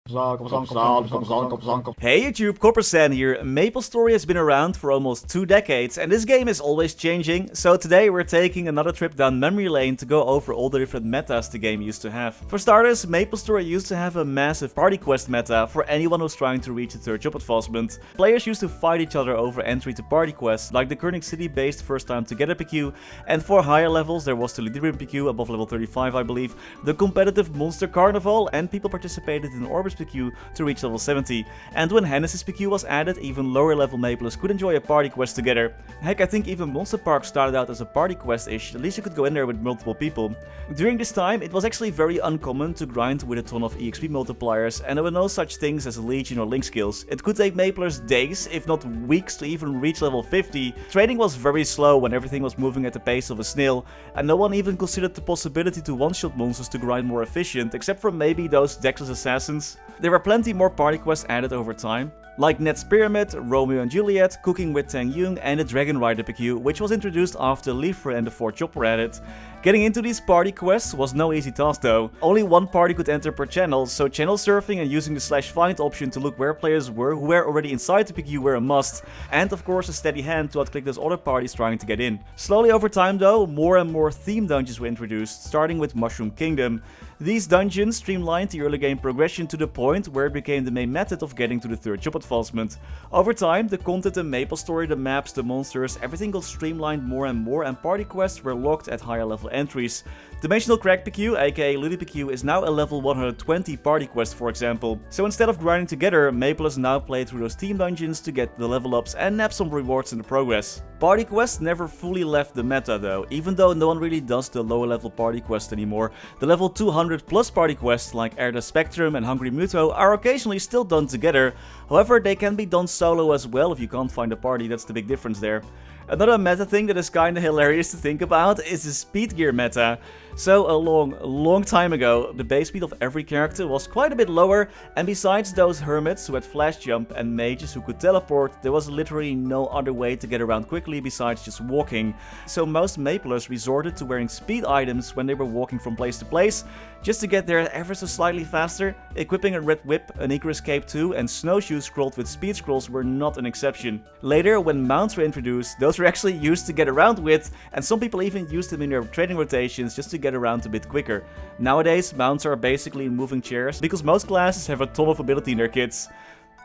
Hey YouTube, Coppersan here. MapleStory has been around for almost 2 decades and this game is always changing, so today we're taking another trip down memory lane to go over all the different metas the game used to have. For starters, MapleStory used to have a massive party quest meta for anyone who's trying to reach the third job advancement. Players used to fight each other over entry to party quests, like the Coninck city based first time together PQ, and for higher levels there was the Leeching PQ above level 35 I believe, the competitive Monster Carnival, and people participated in Orbis PQ to reach level 70. And when Hanoy's PQ was added, even lower level Maplers could enjoy a party quest together. Heck, I think even Monster Park started out as a party quest-ish, at least you could go in there with multiple people. During this time, it was actually very uncommon to grind with a ton of EXP multipliers, and there were no such things as Leeching or Link skills. It could take Maplers days, if not weeks, to even reach level 50. Trading was very slow when everything was moving at the pace of a snail, and no one even considered the possibility to one-shot monsters to grind more efficient, except for maybe those Dexless assassins. There were plenty more party quests added over time, like Ned's Pyramid, Romeo and Juliet, Cooking with Tang Yung, and the Dragon Rider PQ, which was introduced after Leafra and the 4th job were added. Getting into these party quests was no easy task though. Only one party could enter per channel, so channel surfing and using the /find option to look where players were who were already inside the PQ were a must, and of course a steady hand to outclick those other parties trying to get in. Slowly over time though, more and more theme dungeons were introduced, starting with Mushroom Kingdom. These dungeons streamlined the early game progression to the point where it became the main method of getting to the third job advancement. Over time, the content in MapleStory, the maps, the monsters, everything got streamlined more and party quests were locked at higher level entries. Dimensional Crack PQ, aka Lily PQ, is now a level 120 party quest for example. So instead of grinding together, Maplers now play through those team dungeons to get the level ups and nab some rewards in the progress. Party quests never fully left the meta though, even though no one really does the lower level party quest anymore. The level 200 plus party quests like Erda Spectrum and Hungry Muto are occasionally still done together, however they can be done solo as well if you can't find a party, that's the big difference there. Another meta thing that is kinda hilarious to think about is the speed gear meta. So a long time ago, the base speed of every character was quite a bit lower, and besides those hermits who had flash jump and mages who could teleport, there was literally no other way to get around quickly besides just walking. So most Maplers resorted to wearing speed items when they were walking from place to place, just to get there ever so slightly faster. Equipping a red whip, an Icarus cape too, and snowshoes scrolled with speed scrolls were not an exception. Later, when mounts were introduced, those were actually used to get around with, and some people even used them in their trading rotations just to get around a bit quicker. Nowadays, mounts are basically moving chairs, because most classes have a ton of ability in their kits.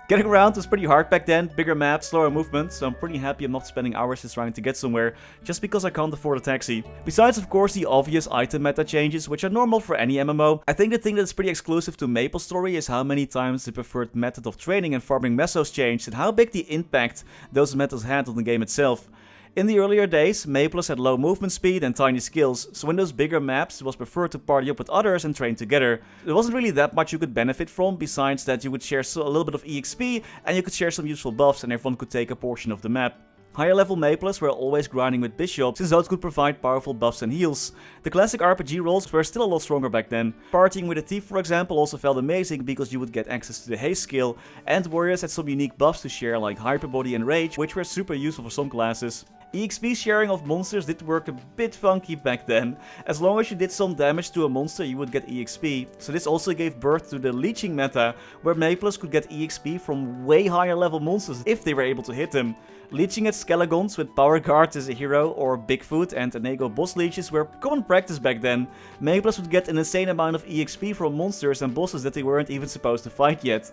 Getting around was pretty hard back then, bigger maps, slower movement, so I'm pretty happy I'm not spending hours just trying to get somewhere, just because I can't afford a taxi. Besides of course the obvious item meta changes, which are normal for any MMO, I think the thing that's pretty exclusive to MapleStory is how many times the preferred method of training and farming mesos changed, and how big the impact those methods had on the game itself. In the earlier days, Maplers had low movement speed and tiny skills, so in those bigger maps it was preferred to party up with others and train together. There wasn't really that much you could benefit from, besides that you would share a little bit of EXP and you could share some useful buffs and everyone could take a portion of the map. Higher level Maplers were always grinding with bishops, since those could provide powerful buffs and heals. The classic RPG roles were still a lot stronger back then. Partying with a thief for example also felt amazing because you would get access to the haste skill, and warriors had some unique buffs to share like Hyperbody and Rage, which were super useful for some classes. EXP sharing of monsters did work a bit funky back then. As long as you did some damage to a monster you would get EXP, so this also gave birth to the Leeching meta, where Maplers could get EXP from way higher level monsters if they were able to hit them. Leeching at Skelegons with Power Guard as a hero, or Bigfoot and Enego boss leeches were common practice back then. Maplers would get an insane amount of EXP from monsters and bosses that they weren't even supposed to fight yet.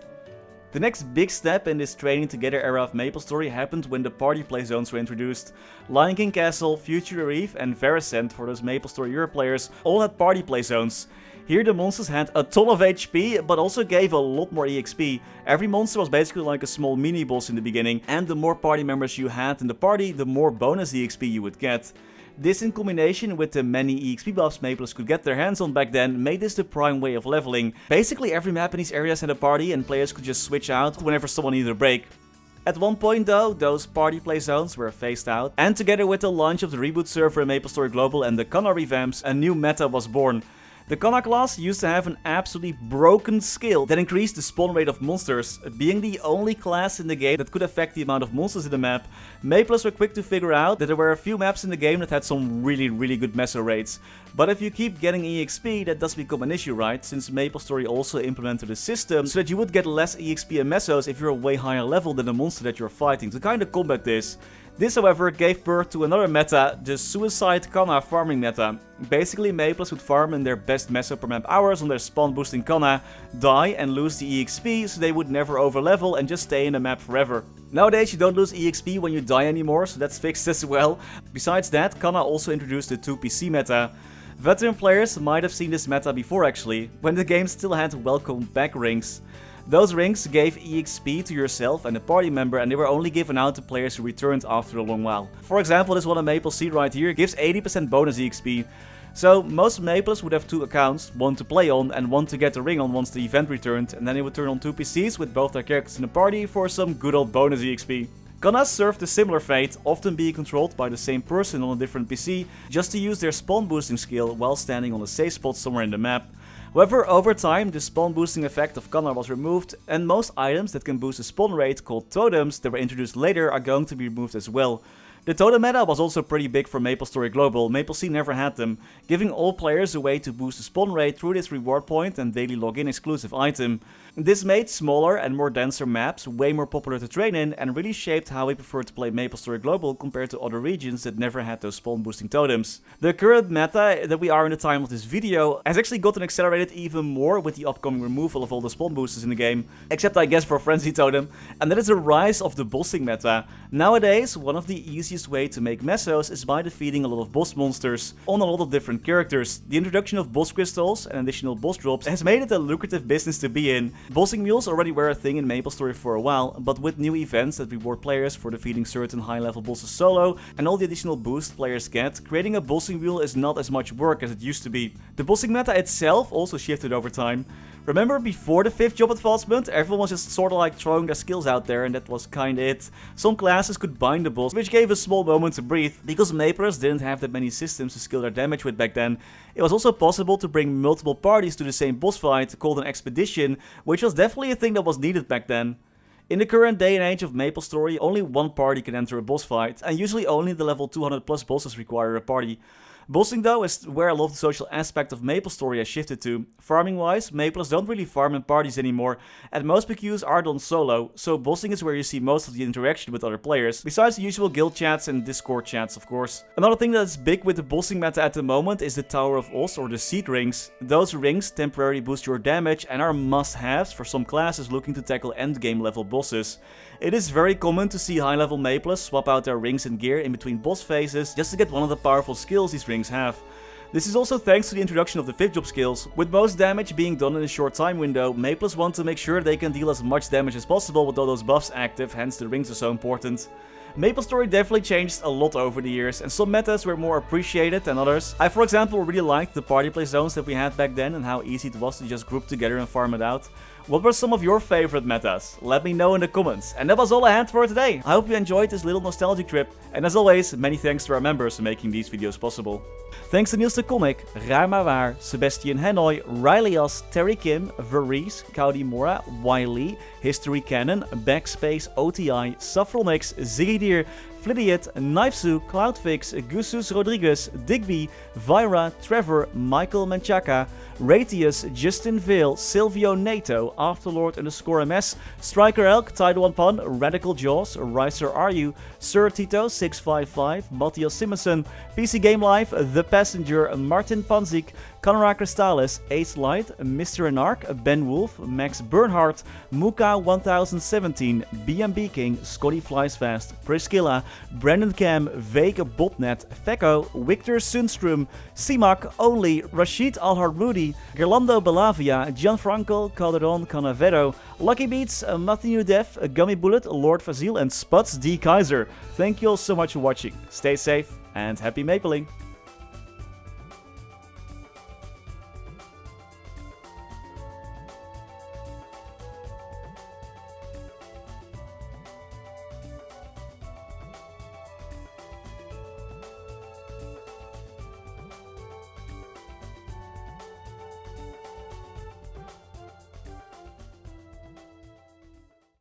The next big step in this training together era of MapleStory happened when the party play zones were introduced. Lion King Castle, Future and Vareese, for those MapleStory Europe players, all had party play zones. Here the monsters had a ton of HP, but also gave a lot more EXP. Every monster was basically like a small mini boss in the beginning, and the more party members you had in the party, the more bonus EXP you would get. This in combination with the many EXP buffs Maplers could get their hands on back then made this the prime way of leveling. Basically every map in these areas had a party and players could just switch out whenever someone needed a break. At one point though, those party play zones were phased out, and together with the launch of the reboot server in MapleStory Global and the Kanna revamps, a new meta was born. The Kanna class used to have an absolutely broken skill that increased the spawn rate of monsters. Being the only class in the game that could affect the amount of monsters in the map, Maplers were quick to figure out that there were a few maps in the game that had some really good meso rates. But if you keep getting EXP, that does become an issue, right? Since MapleStory also implemented a system so that you would get less EXP and mesos if you're a way higher level than the monster that you're fighting to kind of combat this. This, however, gave birth to another meta, the Suicide Kanna farming meta. Basically, Maplers would farm in their best meso per map hours on their spawn boosting Kanna, die and lose the EXP so they would never overlevel and just stay in the map forever. Nowadays you don't lose EXP when you die anymore, so that's fixed as well. Besides that, Kanna also introduced the 2PC meta. Veteran players might have seen this meta before actually, when the game still had welcome back rings. Those rings gave EXP to yourself and a party member, and they were only given out to players who returned after a long while. For example, this one on MapleStory right here gives 80% bonus EXP. So most Maplers would have two accounts, one to play on and one to get the ring on once the event returned, and then they would turn on two PCs with both their characters in the party for some good old bonus EXP. Kannas served a similar fate, often being controlled by the same person on a different PC, just to use their spawn boosting skill while standing on a safe spot somewhere in the map. However, over time, the spawn boosting effect of Kanna was removed, and most items that can boost the spawn rate, called totems, that were introduced later, are going to be removed as well. The totem meta was also pretty big for MapleStory Global. MapleSea never had them, giving all players a way to boost the spawn rate through this reward point and daily login exclusive item. This made smaller and more denser maps way more popular to train in and really shaped how we prefer to play MapleStory Global compared to other regions that never had those spawn boosting totems. The current meta that we are in the time of this video has actually gotten accelerated even more with the upcoming removal of all the spawn boosters in the game, except I guess for Frenzy Totem, and that is the rise of the bossing meta. Nowadays, one of the easiest way to make mesos is by defeating a lot of boss monsters on a lot of different characters. The introduction of boss crystals and additional boss drops has made it a lucrative business to be in. Bossing mules already were a thing in MapleStory for a while, but with new events that reward players for defeating certain high level bosses solo and all the additional boost players get, creating a bossing wheel is not as much work as it used to be. The bossing meta itself also shifted over time. Remember, before the 5th job advancement, everyone was just sorta like throwing their skills out there and that was kinda it. Some classes could bind the boss, which gave a small moment to breathe. Because Maplers didn't have that many systems to scale their damage with back then, it was also possible to bring multiple parties to the same boss fight, called an expedition, which was definitely a thing that was needed back then. In the current day and age of MapleStory, only one party can enter a boss fight, and usually only the level 200 plus bosses require a party. Bossing though is where a lot of the social aspect of MapleStory has shifted to. Farming wise, Maplers don't really farm in parties anymore, and most PQs are done solo, so bossing is where you see most of the interaction with other players, besides the usual guild chats and Discord chats of course. Another thing that's big with the bossing meta at the moment is the Tower of Oz or the Seed Rings. Those rings temporarily boost your damage and are must-haves for some classes looking to tackle endgame level bosses. It is very common to see high level Maplers swap out their rings and gear in between boss phases just to get one of the powerful skills these rings have. This is also thanks to the introduction of the 5th job skills. With most damage being done in a short time window, Maplers want to make sure they can deal as much damage as possible with all those buffs active, hence the rings are so important. MapleStory definitely changed a lot over the years, and some metas were more appreciated than others. I, for example, really liked the party play zones that we had back then and how easy it was to just group together and farm it out. What were some of your favorite metas? Let me know in the comments. And that was all I had for today. I hope you enjoyed this little nostalgic trip, and as always, many thanks to our members for making these videos possible. Thanks to Niels de Coninck, Raar maar waar, Sebastian, Hanoy, Ryalias, Terry Kim, Vareese, Mora, Wiley, Historycanon, BackSpaceOTI, Saffronyx, Ziggydeer, Flidiot, Knifesu, Cloudfix, Gusus Rodriguez, Digby, Vira, Trevor, Michael Menchaca, Ratius, Justin Vale, Silvio Nato, Afterlord_MS, Striker Elk, Tide1 Pun, Radical Jaws, Ricer Are Sir Tito 655, Mathias Simonsson, PC Game Life, The Passenger, Martin Panzik, Conrad Crystallis, Ace Light, Mr. Anarch, Ben Wolf, Max Bernhardt, Muka 1017, BMB King, Scotty Flies Fast, Priscilla, Brandon Cam, Vake Botnet, Fecko, Victor Sundstrom, ceemak, Only, Rashid Alhard Moody, Gerlando Belavia, Gianfranco Calderon Canavero, Lucky Beats, Matthew Def, Gummy Bullet, Lord Fazil, and Spuds D. Kaiser. Thank you all so much for watching. Stay safe and happy mapling!